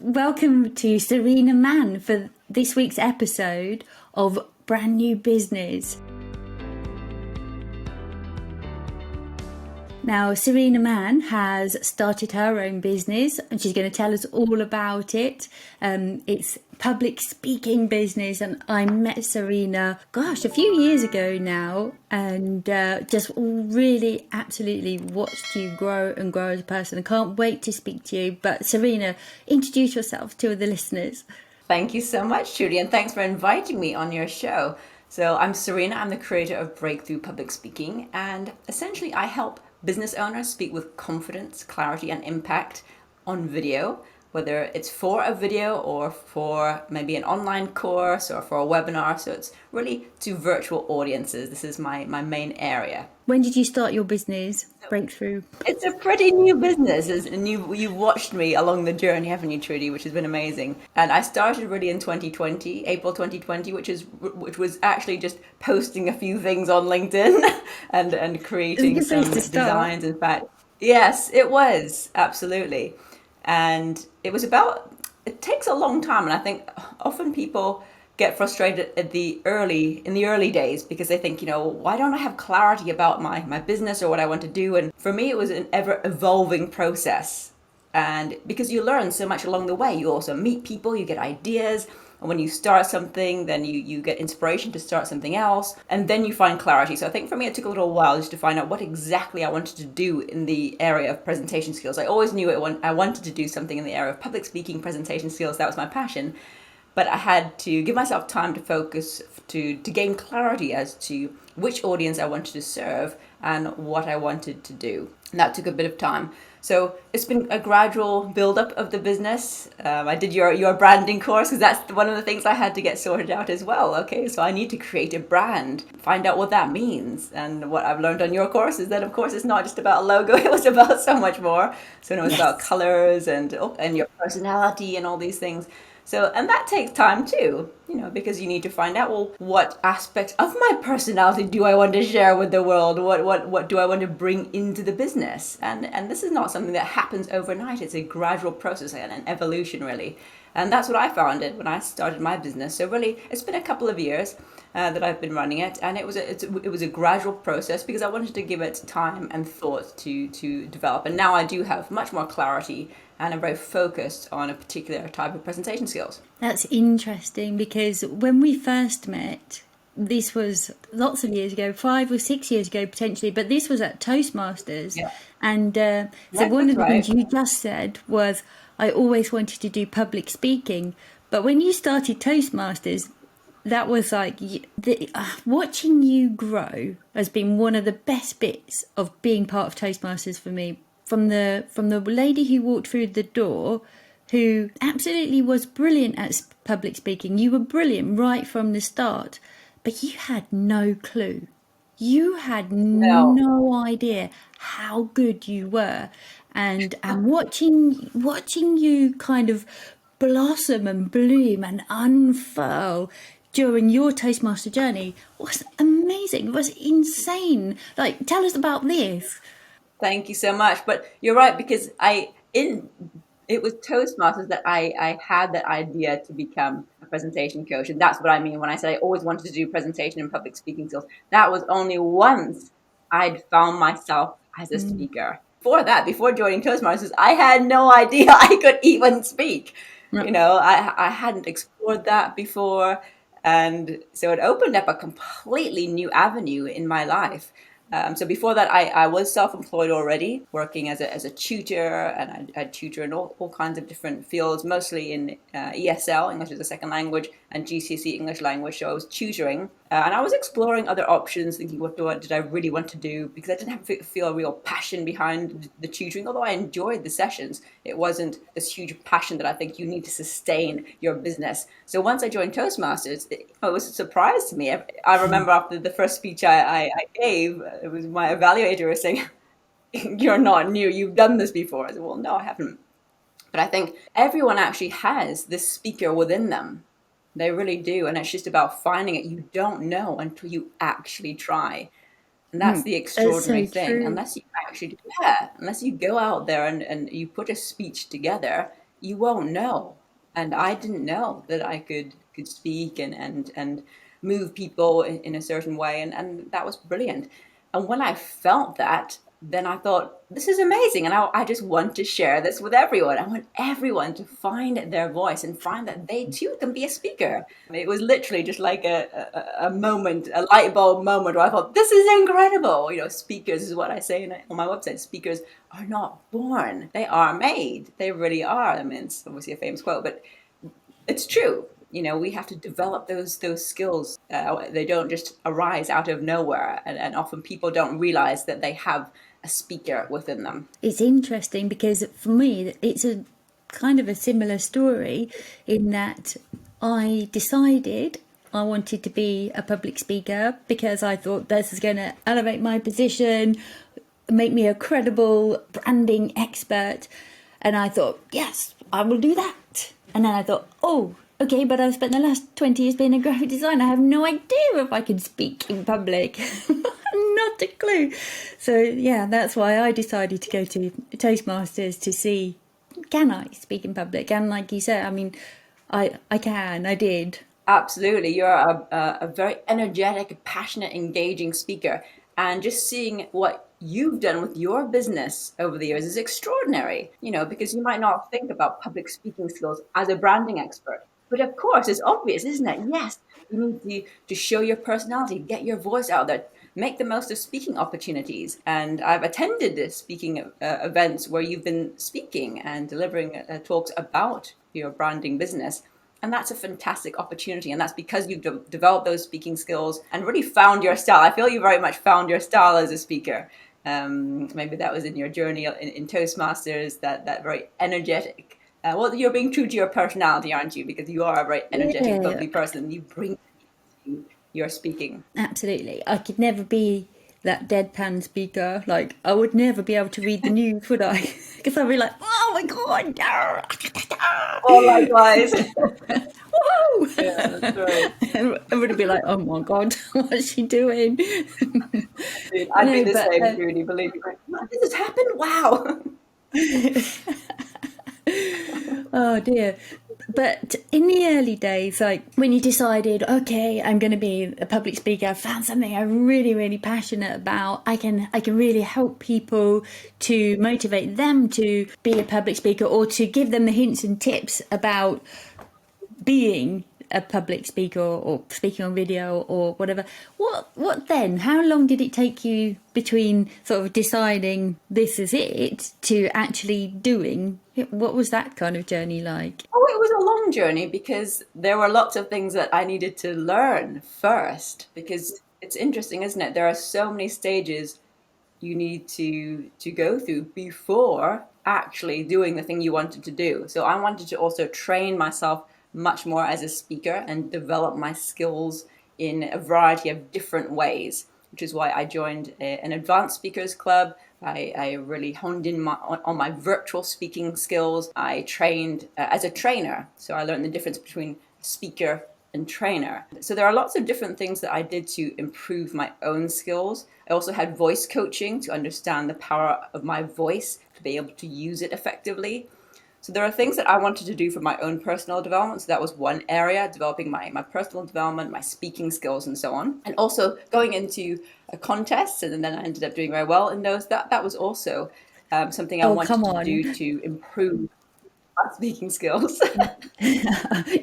welcome to Sarina Mann for this week's episode of Brand New Business. Now, Sarina Mann has started her own business and she's going to tell us all about it. It's public speaking business, and I met Sarina, a few years ago now, and just really absolutely watched you grow and grow as a person. I can't wait to speak to you. But Sarina, introduce yourself to the listeners. Thank you so much, Judy, and thanks for inviting me on your show. So I'm Sarina, I'm the creator of Breakthrough Public Speaking, and essentially I help business owners speak with confidence, clarity, and impact on video, whether it's for a video or for maybe an online course or for a webinar. So it's really to virtual audiences. This is my main area. When did you start your business, Breakthrough? It's a pretty new business, and you've watched me along the journey, haven't you, Trudy? Which has been amazing. And I started really in 2020, April 2020, which was actually just posting a few things on LinkedIn and creating some designs. In fact, yes, it was absolutely. And it takes a long time, and I think often people get frustrated in the early days because they think, why don't I have clarity about my business or what I want to do? And for me, it was an ever evolving process. And because you learn so much along the way, you also meet people, you get ideas. And when you start something, then you get inspiration to start something else. And then you find clarity. So I think for me, it took a little while just to find out what exactly I wanted to do in the area of presentation skills. I always knew I wanted to do something in the area of public speaking, presentation skills. That was my passion. But I had to give myself time to focus, to gain clarity as to which audience I wanted to serve and what I wanted to do. And that took a bit of time. So it's been a gradual build-up of the business. I did your branding course because that's one of the things I had to get sorted out as well. Okay, so I need to create a brand, find out what that means. And what I've learned on your course is that, of course, it's not just about a logo. It was about so much more. So it was about colors and your personality and all these things. So, and that takes time too, because you need to find out, well, what aspects of my personality do I want to share with the world? What do I want to bring into the business? And this is not something that happens overnight. It's a gradual process and an evolution, really. And that's what I found it when I started my business. So really, it's been a couple of years that I've been running it, and it was a gradual process because I wanted to give it time and thought to develop. And now I do have much more clarity, and I'm very focused on a particular type of presentation skills. That's interesting because when we first met, this was lots of years ago, 5 or 6 years ago potentially, but this was at Toastmasters. Yeah. And so one of the things you just said was, I always wanted to do public speaking. But when you started Toastmasters, that was like, watching you grow has been one of the best bits of being part of Toastmasters for me. From the lady who walked through the door, who absolutely was brilliant at public speaking. You were brilliant right from the start, but you had no clue. You had no idea how good you were. And watching you kind of blossom and bloom and unfurl during your Toastmaster journey was amazing. It was insane. Like, tell us about this. Thank you so much. But you're right, because it was Toastmasters that I had that idea to become a presentation coach. And that's what I mean when I said I always wanted to do presentation and public speaking skills. That was only once I'd found myself as a speaker. Before joining Toastmasters, I had no idea I could even speak. Right. I hadn't explored that before. And so it opened up a completely new avenue in my life. So before that, I was self-employed already, working as a tutor, and I'd tutor in all kinds of different fields, mostly in ESL, English as a second language, and GCSE English language. So I was tutoring, and I was exploring other options, thinking, what did I really want to do? Because I didn't feel a real passion behind the tutoring, although I enjoyed the sessions. It wasn't this huge passion that I think you need to sustain your business. So once I joined Toastmasters, it was a surprise to me. I remember after the first speech I gave, it was my evaluator was saying, "You're not new, you've done this before." I said, "Well, no, I haven't." But I think everyone actually has this speaker within them. They really do. And it's just about finding it. You don't know until you actually try. And that's the extraordinary thing. Unless you go out there and you put a speech together, you won't know. And I didn't know that I could speak and move people in a certain way. And that was brilliant. And when I felt that, then I thought, this is amazing. And I just want to share this with everyone. I want everyone to find their voice and find that they too can be a speaker. It was literally just like a moment, a light bulb moment where I thought, this is incredible. Speakers is what I say on my website. Speakers are not born, they are made. They really are. I mean, it's obviously a famous quote, but it's true. We have to develop those skills. They don't just arise out of nowhere, and often people don't realize that they have a speaker within them. It's interesting because for me, it's a kind of a similar story in that I decided I wanted to be a public speaker because I thought this is going to elevate my position, make me a credible branding expert. And I thought, yes, I will do that. And then I thought, oh, okay, but I've spent the last 20 years being a graphic designer. I have no idea if I can speak in public. Not a clue. So, yeah, that's why I decided to go to Toastmasters to see, can I speak in public? And like you said, I mean, I did. Absolutely. You're a very energetic, passionate, engaging speaker. And just seeing what you've done with your business over the years is extraordinary, because you might not think about public speaking skills as a branding expert. But of course, it's obvious, isn't it? Yes, you need to show your personality, get your voice out there, make the most of speaking opportunities. And I've attended speaking events where you've been speaking and delivering talks about your branding business. And that's a fantastic opportunity. And that's because you've developed those speaking skills and really found your style. I feel you very much found your style as a speaker. Maybe that was in your journey in Toastmasters, that very energetic. Well, you're being true to your personality, aren't you? Because you are a very energetic, bubbly person. You bring to your speaking. Absolutely. I could never be that deadpan speaker. Like, I would never be able to read the news, would I? Because I'd be like, oh my God. Oh, likewise. Whoa! Yeah, that's right. Everybody would be like, oh my God, what's she doing? Dude, I'd be the same, Judy, believe me. This has happened? Wow. Oh dear. But in the early days, like when you decided, okay, I'm going to be a public speaker, I found something I'm really, really passionate about. I can really help people to motivate them to be a public speaker or to give them the hints and tips about being a public speaker or speaking on video or whatever. What then? How long did it take you between sort of deciding this is it to actually doing? What was that kind of journey like? Oh, it was a long journey because there were lots of things that I needed to learn first, because it's interesting, isn't it? There are so many stages you need to go through before actually doing the thing you wanted to do. So I wanted to also train myself much more as a speaker and develop my skills in a variety of different ways, which is why I joined an advanced speakers club. I really honed in on my virtual speaking skills. I trained as a trainer, so I learned the difference between speaker and trainer. So there are lots of different things that I did to improve my own skills. I also had voice coaching to understand the power of my voice, to be able to use it effectively. So there are things that I wanted to do for my own personal development. So that was one area, developing my personal development, my speaking skills and so on. And also going into a contest, and then I ended up doing very well in those. That was also something I wanted to do to improve my speaking skills.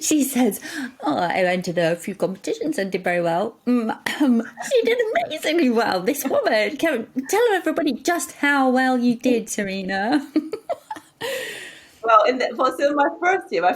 She says, oh, I entered a few competitions and did very well. She did amazingly well, this woman. Tell everybody just how well you did, Sarina. Well, so my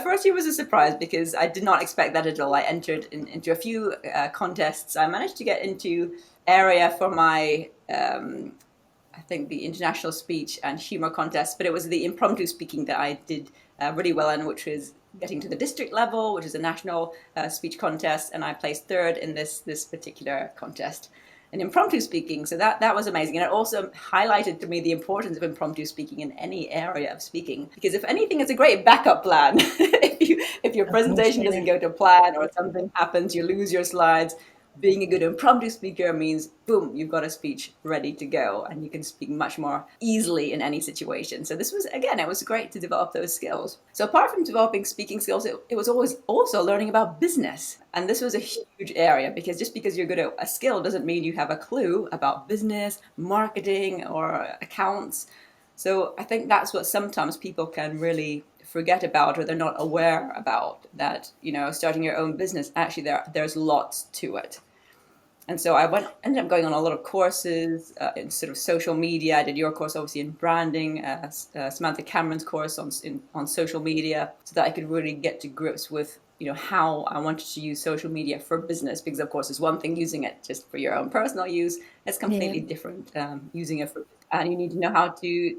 first year was a surprise because I did not expect that at all. I entered into a few contests. I managed to get into area for my, I think, the international speech and humor contest, but it was the impromptu speaking that I did really well in, which was getting to the district level, which is a national speech contest, and I placed third in this particular contest. And impromptu speaking, so that was amazing. And it also highlighted to me the importance of impromptu speaking in any area of speaking, because if anything, it's a great backup plan. If your presentation doesn't go to plan or something happens, you lose your slides, being a good impromptu speaker means, boom, you've got a speech ready to go and you can speak much more easily in any situation. So this was, again, it was great to develop those skills. So apart from developing speaking skills, it was always also learning about business. And this was a huge area, because just because you're good at a skill doesn't mean you have a clue about business, marketing, or accounts. So I think that's what sometimes people can really forget about, or they're not aware about, that, starting your own business, actually there's lots to it. And so ended up going on a lot of courses in sort of social media. I did your course, obviously, in branding, Samantha Cameron's course on social media, so that I could really get to grips with, how I wanted to use social media for business. Because, of course, it's one thing using it just for your own personal use. It's completely different using it for, and you need to know how to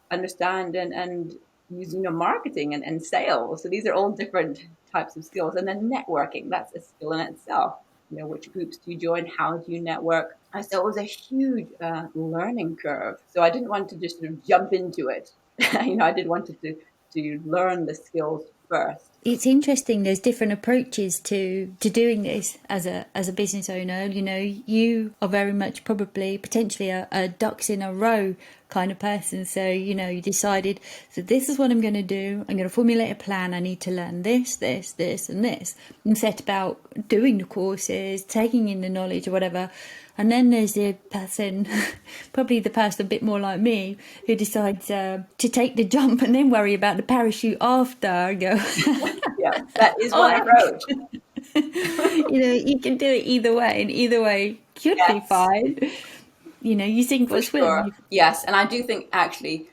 understand and use, marketing and sales. So these are all different types of skills. And then networking, that's a skill in itself. Which groups do you join? How do you network? So it was a huge learning curve. So I didn't want to just sort of jump into it. I did want to learn the skills first. It's interesting. There's different approaches to doing this as a business owner. You are very much probably potentially a ducks in a row kind of person. So you decided, so this is what I'm going to do. I'm going to formulate a plan. I need to learn this, and this, and set about doing the courses, taking in the knowledge or whatever. And then there's the person, probably the person a bit more like me, who decides to take the jump and then worry about the parachute after. And go, yeah, that is my approach. You can do it either way, and either way should be fine. You sink or swim. Sure. Yes, and I do think actually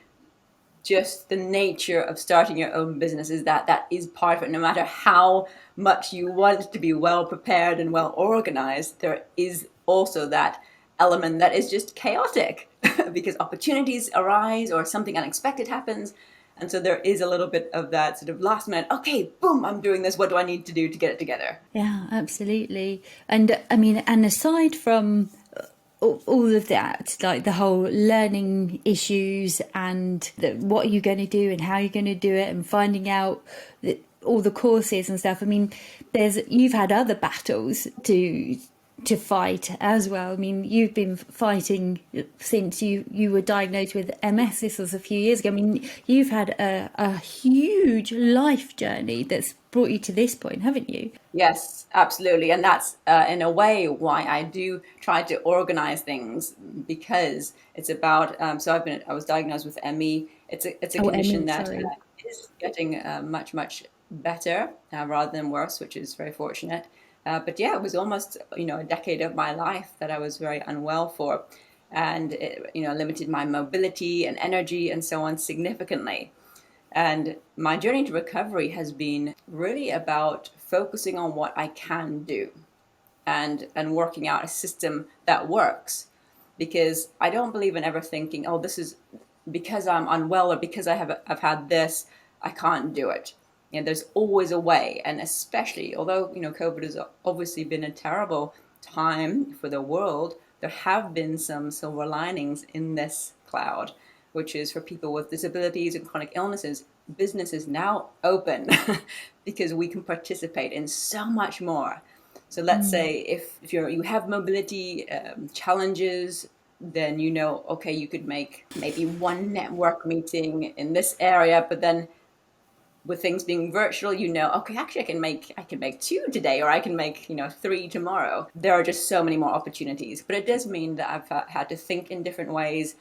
just the nature of starting your own business is that is part of it. No matter how much you want to be well prepared and well organized, there is also that element that is just chaotic because opportunities arise or something unexpected happens. And so there is a little bit of that sort of last minute, okay, boom, I'm doing this. What do I need to do to get it together? Yeah, absolutely. And I mean, and aside from all of that, like the whole learning issues and what are you going to do and how you're going to do it and finding out all the courses and stuff. I mean, you've had other battles to fight as well. I mean, you've been fighting since you were diagnosed with MS. This was a few years ago. I mean, you've had a huge life journey that's brought you to this point, haven't you? Yes, absolutely. And that's in a way why I do try to organize things, because it's about, so I was diagnosed with ME. It's a condition that is getting much, much better rather than worse, which is very fortunate. But yeah, it was almost, a decade of my life that I was very unwell for. And it, limited my mobility and energy and so on significantly. And my journey to recovery has been really about focusing on what I can do and working out a system that works. Because I don't believe in ever thinking, oh, this is because I'm unwell or because I've had this, I can't do it. There's always a way. And especially, although, COVID has obviously been a terrible time for the world, there have been some silver linings in this cloud, which is for people with disabilities and chronic illnesses. Business is now open because we can participate in so much more. So let's say if you have mobility challenges, then okay, you could make maybe one network meeting in this area, but then with things being virtual, okay, actually I can make 2 today, or I can make 3 tomorrow. There are just so many more opportunities, but it does mean that I've had to think in different ways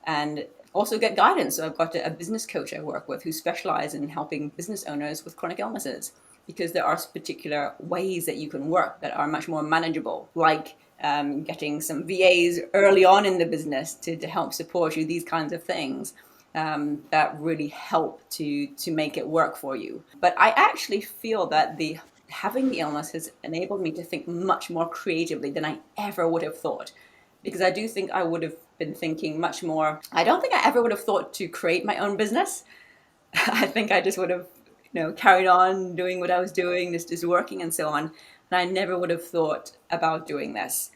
and also get guidance. So I've got a business coach I work with who specializes in helping business owners with chronic illnesses, because there are particular ways that you can work that are much more manageable, like getting some VAs early on in the business to help support you, these kinds of things. That really help to make it work for you. But I actually feel that having the illness has enabled me to think much more creatively than I ever would have thought. Because I do think I would have been thinking much more. I don't think I ever would have thought to create my own business. I think I just would have, carried on doing what I was doing, just working and so on. And I never would have thought about doing this,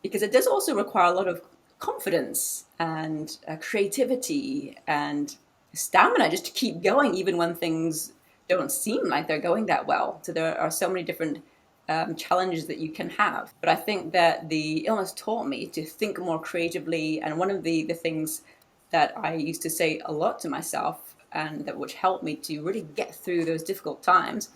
because it does also require a lot of confidence and creativity and stamina just to keep going even when things don't seem like they're going that well. So there are so many different challenges that you can have. But I think that the illness taught me to think more creatively. And one of the things that I used to say a lot to myself, and that which helped me to really get through those difficult times,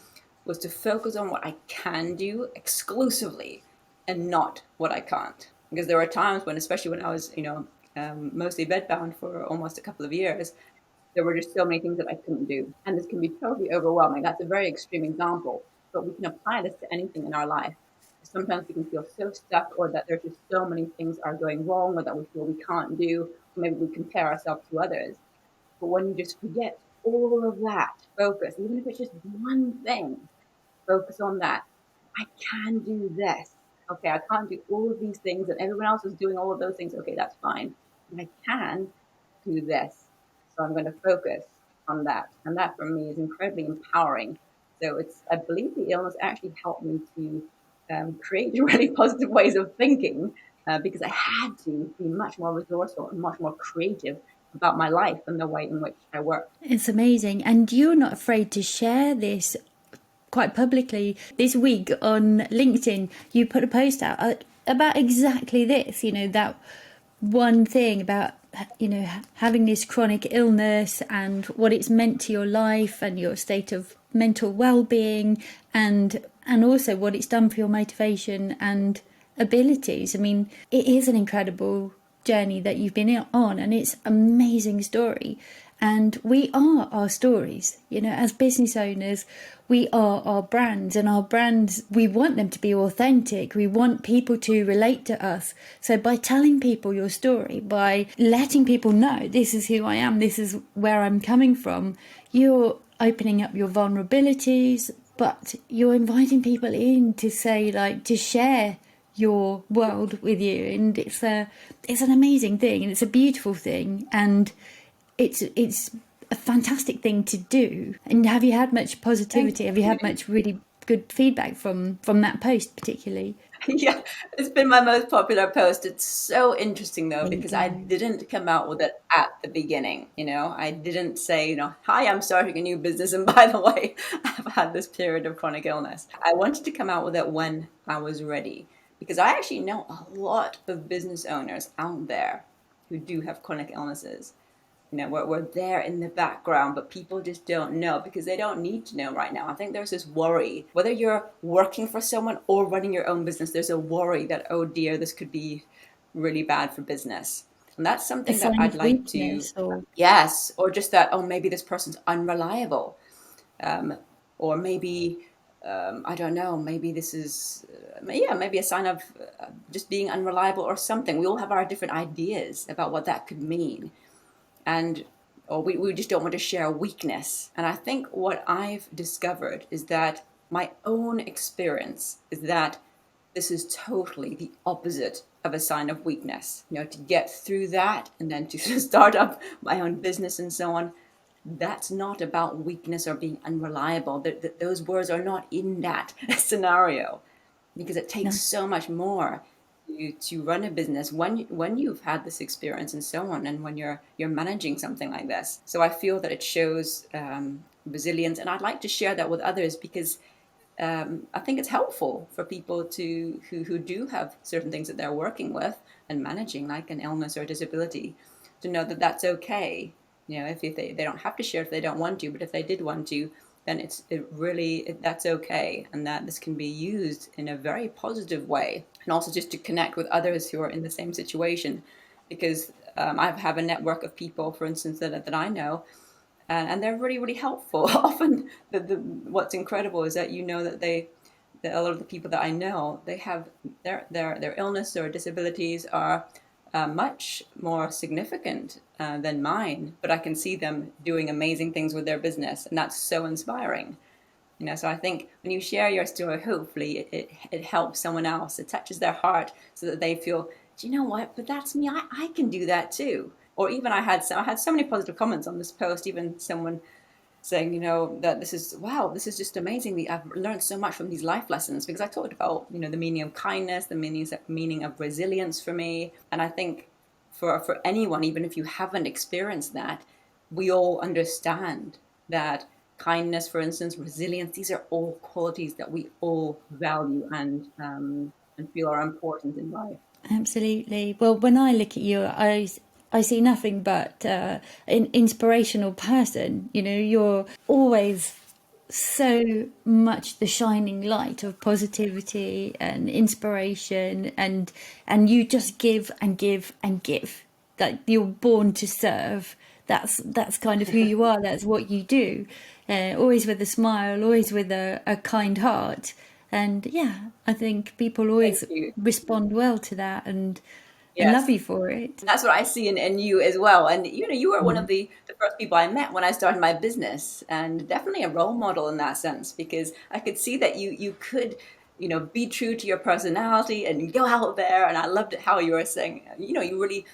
was to focus on what I can do exclusively and not what I can't. Because there were times when, especially when I was, mostly bedbound for almost a couple of years, there were just so many things that I couldn't do. And this can be totally overwhelming. That's a very extreme example, but we can apply this to anything in our life. Sometimes we can feel so stuck, or that there's just so many things are going wrong, or that we feel we can't do, or maybe we compare ourselves to others. But when you just forget all of that, focus, even if it's just one thing, focus on that. I can do this. Okay, I can't do all of these things, and everyone else is doing all of those things. Okay, that's fine. But I can do this. So I'm going to focus on that. And that for me is incredibly empowering. So I believe the illness actually helped me to create really positive ways of thinking, because I had to be much more resourceful and much more creative about my life and the way in which I work. It's amazing. And you're not afraid to share this quite publicly. This week on LinkedIn, you put a post out about exactly this, that one thing about, having this chronic illness and what it's meant to your life and your state of mental well-being, and also what it's done for your motivation and abilities. I mean, it is an incredible journey that you've been on, and it's an amazing story. And we are our stories, as business owners. We are our brands, and our brands, we want them to be authentic. We want people to relate to us. So by telling people your story, by letting people know this is who I am, this is where I'm coming from, you're opening up your vulnerabilities, but you're inviting people in to say, to share your world with you. And it's an amazing thing, and it's a beautiful thing, and it's a fantastic thing to do. And have you had much positivity? Have you had much really good feedback from that post particularly? Yeah, it's been my most popular post. It's so interesting though, because I didn't come out with it at the beginning. I didn't say, hi, I'm starting a new business, and by the way, I've had this period of chronic illness. I wanted to come out with it when I was ready, because I actually know a lot of business owners out there who do have chronic illnesses. We're there in the background, but people just don't know because they don't need to know right now. I think there's this worry, whether you're working for someone or running your own business, there's a worry that, oh dear, this could be really bad for business. And that's something that I'd like to, yes, or just that, oh, maybe this person's unreliable. Or maybe, I don't know, maybe this is, maybe a sign of just being unreliable or something. We all have our different ideas about what that could mean. Or we just don't want to share weakness. And I think what I've discovered is that my own experience is that this is totally the opposite of a sign of weakness. To get through that and then to start up my own business and so on, that's not about weakness or being unreliable. Those words are not in that scenario, because it takes so much more to run a business when you've had this experience and so on, and when you're managing something like this. So I feel that it shows resilience, and I'd like to share that with others, because I think it's helpful for people who do have certain things that they're working with and managing, like an illness or a disability, to know that that's okay. If they don't have to share if they don't want to, but if they did want to, then that's okay, and that this can be used in a very positive way, and also just to connect with others who are in the same situation, because I have a network of people, for instance, that I know, and they're really, really helpful. Often, what's incredible is that that a lot of the people that I know, they have their illness or disabilities are much more significant than mine, but I can see them doing amazing things with their business, and that's so inspiring. So I think when you share your story, hopefully it helps someone else. It touches their heart so that they feel, do you know what? But that's me. I can do that too. Or even I had so many positive comments on this post. Even someone saying, that this is just amazing. I've learned so much from these life lessons, because I talked about, the meaning of kindness, the meaning of resilience for me. And I think for anyone, even if you haven't experienced that, we all understand that kindness, for instance, resilience. These are all qualities that we all value and feel are important in life. Absolutely. Well, when I look at you, I see nothing but an inspirational person. You know, you're always so much the shining light of positivity and inspiration, and you just give and give and give. That you're born to serve. That's kind of who you are. That's what you do. Always with a smile, always with a kind heart. And yeah, I think people Thank always you. respond well to that and love Yes. you for it. That's what I see in you as well. And you were one of Mm. the first people I met when I started my business, and definitely a role model in that sense, because I could see that you could, be true to your personality and go out there. And I loved it how you were saying, you really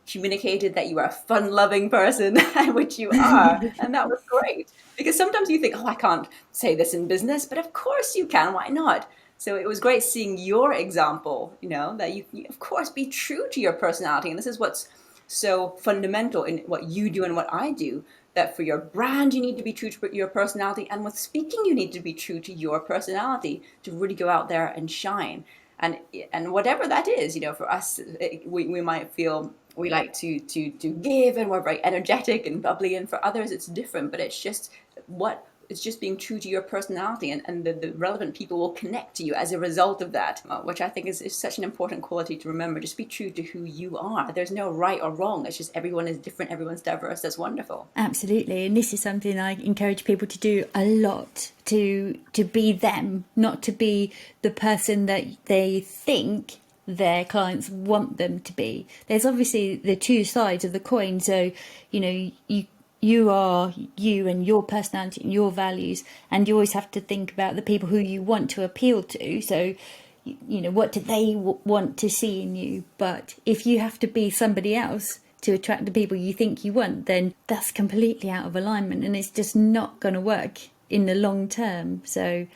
communicated that you are a fun-loving person, which you are, and that was great. Because sometimes you think, oh, I can't say this in business, but of course you can. Why not? So it was great seeing your example. That you of course be true to your personality, and this is what's so fundamental in what you do and what I do. That for your brand, you need to be true to your personality, and with speaking, you need to be true to your personality to really go out there and shine. And whatever that is, for us, we might feel we like to give, and we're very energetic and bubbly, and for others it's different, but it's just being true to your personality, and the relevant people will connect to you as a result of that, which I think is such an important quality to remember. Just be true to who you are. There's no right or wrong. It's just everyone is different, everyone's diverse. That's wonderful. Absolutely, and this is something I encourage people to do a lot, to be them, not to be the person that they think their clients want them to be. There's obviously the two sides of the coin. So, you are you and your personality and your values, and you always have to think about the people who you want to appeal to. So, what do they want to see in you? But if you have to be somebody else to attract the people you think you want, then that's completely out of alignment, and it's just not going to work in the long term. So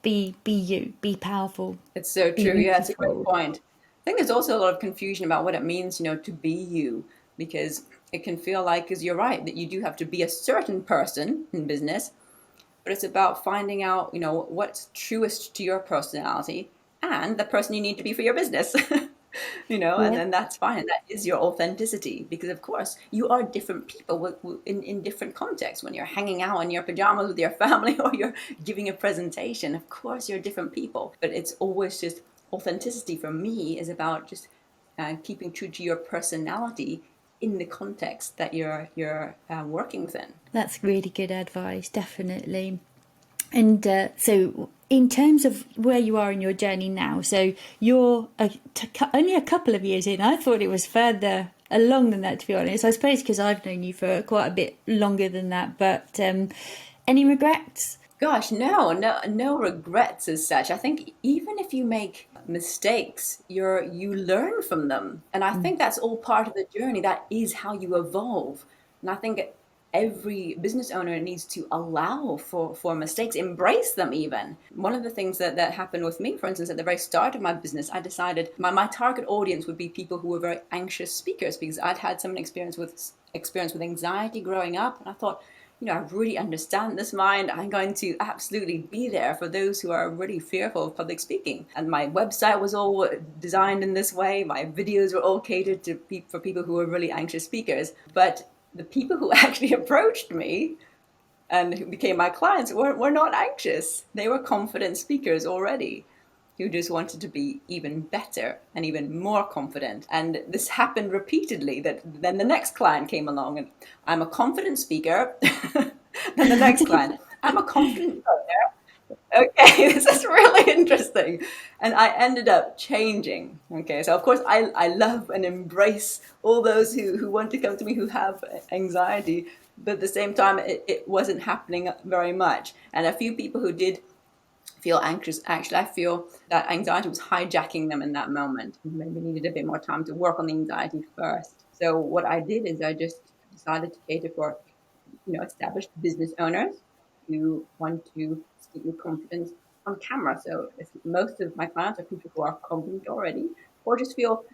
be you, be powerful, It's so be true. Yeah, it's a great beautiful. point. I think there's also a lot of confusion about what it means, to be you, because it can feel like, because you're right, that you do have to be a certain person in business, but it's about finding out, what's truest to your personality and the person you need to be for your business. And Yeah. then that's fine. That is your authenticity, because of course you are different people in different contexts. When you're hanging out in your pajamas with your family or you're giving a presentation, of course you're different people, but it's always just authenticity for me is about just keeping true to your personality in the context that you're working within. That's really good advice, definitely. And so, in terms of where you are in your journey now, so you're only a couple of years in. I thought it was further along than that, to be honest. I suppose because I've known you for quite a bit longer than that. But any regrets? Gosh, no regrets as such. I think even if you make mistakes, you learn from them, and I think that's all part of the journey. That is how you evolve, and I think every business owner needs to allow for mistakes, embrace them. Even one of the things that happened with me, for instance, at the very start of my business, I decided my target audience would be people who were very anxious speakers, because I'd had some experience with anxiety growing up, and I thought, I really understand this mind. I'm going to absolutely be there for those who are really fearful of public speaking. And my website was all designed in this way. My videos were all catered for people who were really anxious speakers. But the people who actually approached me and who became my clients were not anxious. They were confident speakers already, who just wanted to be even better and even more confident. And this happened repeatedly, that then the next client came along and I'm a confident speaker. Then the next client, I'm a confident coder. Okay, this is really interesting. And I ended up changing. Okay, so of course I love and embrace all those who want to come to me who have anxiety, but at the same time it wasn't happening very much. And a few people who did feel anxious, actually I feel that anxiety was hijacking them in that moment. Maybe needed a bit more time to work on the anxiety first. So what I did is I just decided to cater for established business owners who want to speak with confidence on camera. So if most of my clients are people who are confident already, or just feel,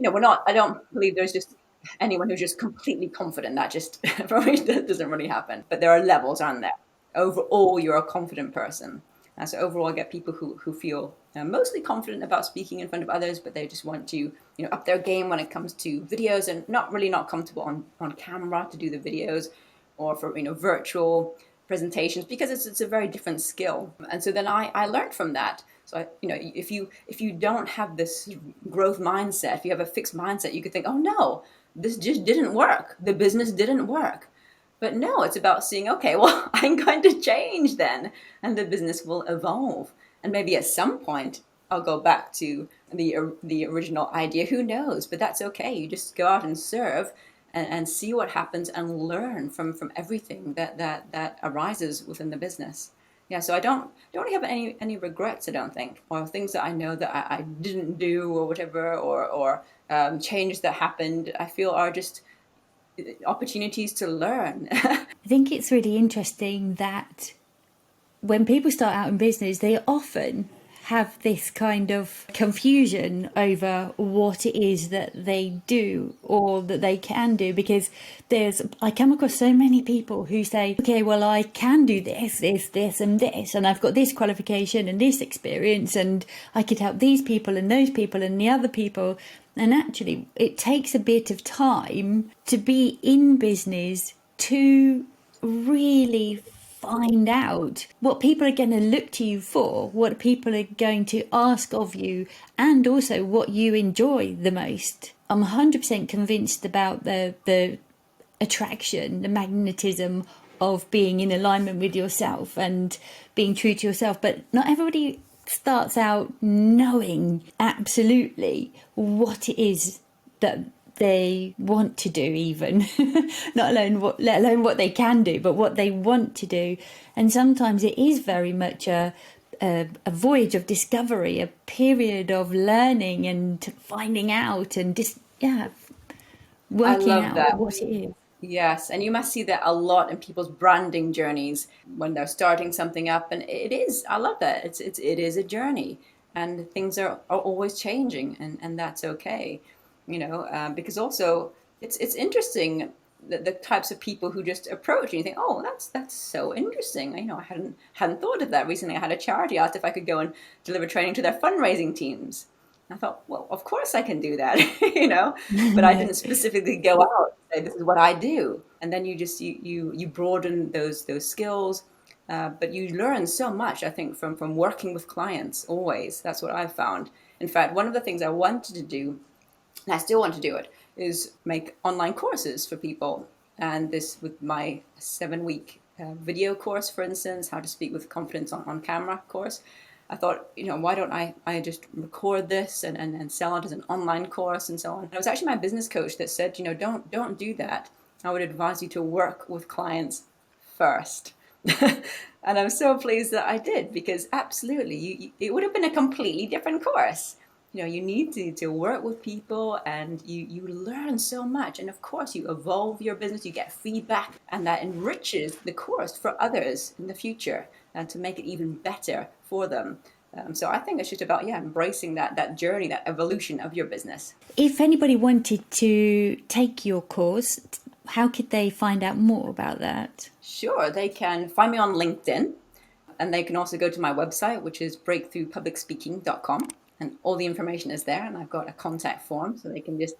I don't believe there's just anyone who's just completely confident. That just for me that doesn't really happen. But there are levels, aren't there? overall you're a confident person. And so overall, I get people who feel mostly confident about speaking in front of others, but they just want to, up their game when it comes to videos, and not comfortable on camera to do the videos, or for virtual presentations, because it's a very different skill. And so then I learned from that. So if you don't have this growth mindset, if you have a fixed mindset, you could think, oh no, this just didn't work. The business didn't work. But no, it's about seeing, okay, well, I'm going to change then, and the business will evolve. And maybe at some point, I'll go back to the original idea. Who knows? But that's okay. You just go out and serve and see what happens and learn from everything that arises within the business. Yeah, so I don't really have any regrets, I don't think, or things that I know that I didn't do or whatever, or changes that happened, I feel are just opportunities to learn. I think it's really interesting that when people start out in business, they often have this kind of confusion over what it is that they do or that they can do, because I come across so many people who say, okay, well, I can do this and this, and I've got this qualification and this experience, and I could help these people and those people and the other people. And actually, it takes a bit of time to be in business to really find out what people are going to look to you for, what people are going to ask of you, and also what you enjoy the most. I'm 100% convinced about the attraction, the magnetism of being in alignment with yourself and being true to yourself. But not everybody starts out knowing absolutely what it is that they want to do, even let alone what they can do, but what they want to do. And sometimes it is very much a voyage of discovery, a period of learning and finding out and working out what it is. Yes, and you must see that a lot in people's branding journeys when they're starting something up, and I love that. It is a journey, and things are always changing, and that's okay. Because also it's interesting the types of people who just approach and you think, oh, that's so interesting. I hadn't thought of that. Recently I had a charity asked if I could go and deliver training to their fundraising teams. And I thought, well, of course I can do that, but I didn't specifically go out and say this is what I do. And then you broaden those skills, but you learn so much, I think, from working with clients. Always, that's what I've found. In fact, one of the things I wanted to do, and I still want to do it, is make online courses for people. And this with my 7-week video course, for instance, how to speak with confidence on camera course. I thought, why don't I just record this and sell it as an online course and so on. And it was actually my business coach that said, don't do that. I would advise you to work with clients first. And I'm so pleased that I did, because absolutely, it would have been a completely different course. You need to work with people, and you learn so much. And of course, you evolve your business, you get feedback, and that enriches the course for others in the future and to make it even better for them. So I think it's just about, embracing that journey, that evolution of your business. If anybody wanted to take your course, how could they find out more about that? Sure, they can find me on LinkedIn, and they can also go to my website, which is breakthroughpublicspeaking.com. And all the information is there, and I've got a contact form, so they can just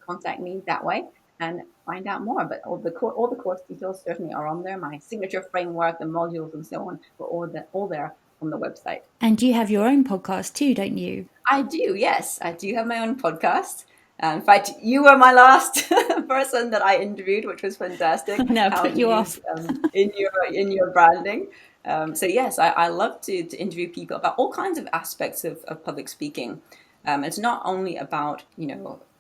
contact me that way and find out more. But all the course details certainly are on there. My signature framework, the modules, and so on, are all there on the website. And you have your own podcast too, don't you? I do, yes. I do have my own podcast. In fact, you were my last person that I interviewed, which was fantastic. No, put you off in your branding. So yes, I love to interview people about all kinds of aspects of public speaking. It's not only about,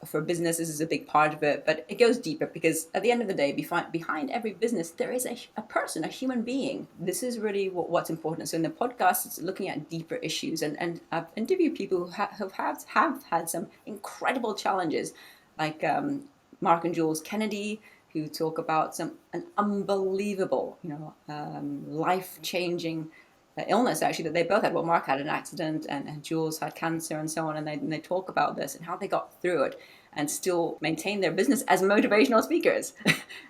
for business, this is a big part of it, but it goes deeper, because at the end of the day, behind every business, there is a person, a human being. This is really what's important. So in the podcast, it's looking at deeper issues, and I've interviewed people who have had some incredible challenges, like Mark and Jules Kennedy, who talk about an unbelievable, life-changing illness, actually, that they both had. Well, Mark had an accident, and Jules had cancer and so on, and they talk about this and how they got through it and still maintain their business as motivational speakers.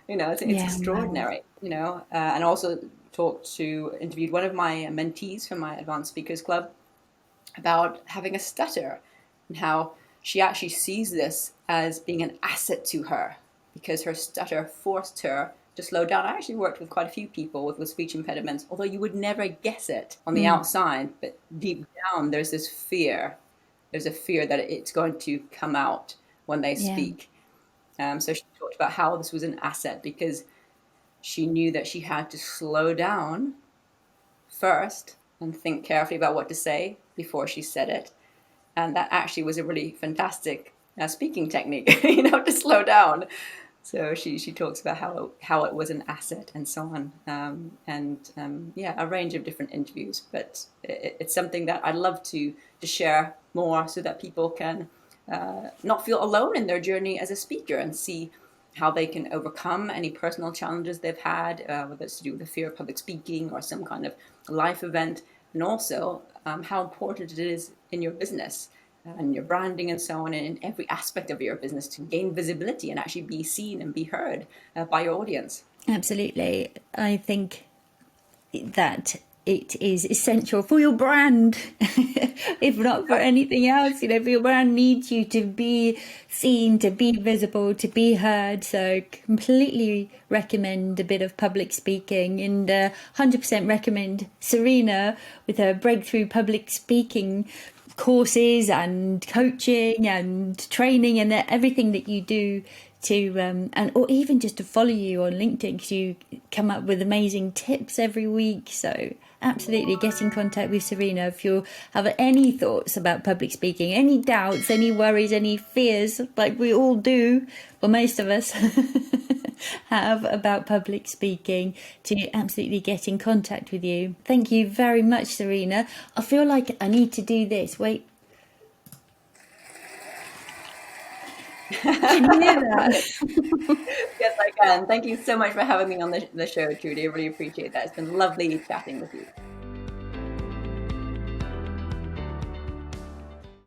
It's extraordinary, and also interviewed one of my mentees from my Advanced Speakers Club about having a stutter and how she actually sees this as being an asset to her because her stutter forced her to slow down. I actually worked with quite a few people with speech impediments, although you would never guess it on the outside, but deep down there's this fear. There's a fear that it's going to come out when they speak. So she talked about how this was an asset because she knew that she had to slow down first and think carefully about what to say before she said it. And that actually was a really fantastic speaking technique, to slow down. So she talks about how it was an asset and so on. A range of different interviews. But it's something that I'd love to share more so that people can not feel alone in their journey as a speaker and see how they can overcome any personal challenges they've had, whether it's to do with the fear of public speaking or some kind of life event, and also how important it is in your business and your branding and so on, and in every aspect of your business to gain visibility and actually be seen and be heard by your audience. Absolutely. I think that it is essential for your brand, if not for anything else. For your brand needs you to be seen, to be visible, to be heard. So completely recommend a bit of public speaking, and 100% recommend Sarina with her breakthrough public speaking courses and coaching and training and everything that you do or even just to follow you on LinkedIn, because you come up with amazing tips every week. So absolutely get in contact with Sarina if you have any thoughts about public speaking, any doubts, any worries, any fears, like we all do, or most of us have, about public speaking, to absolutely get in contact with you. Thank you very much, Sarina. I feel like I need to do this. Wait. Can you hear that? Yes, I can. Thank you so much for having me on the show, Trudy. I really appreciate that. It's been lovely chatting with you.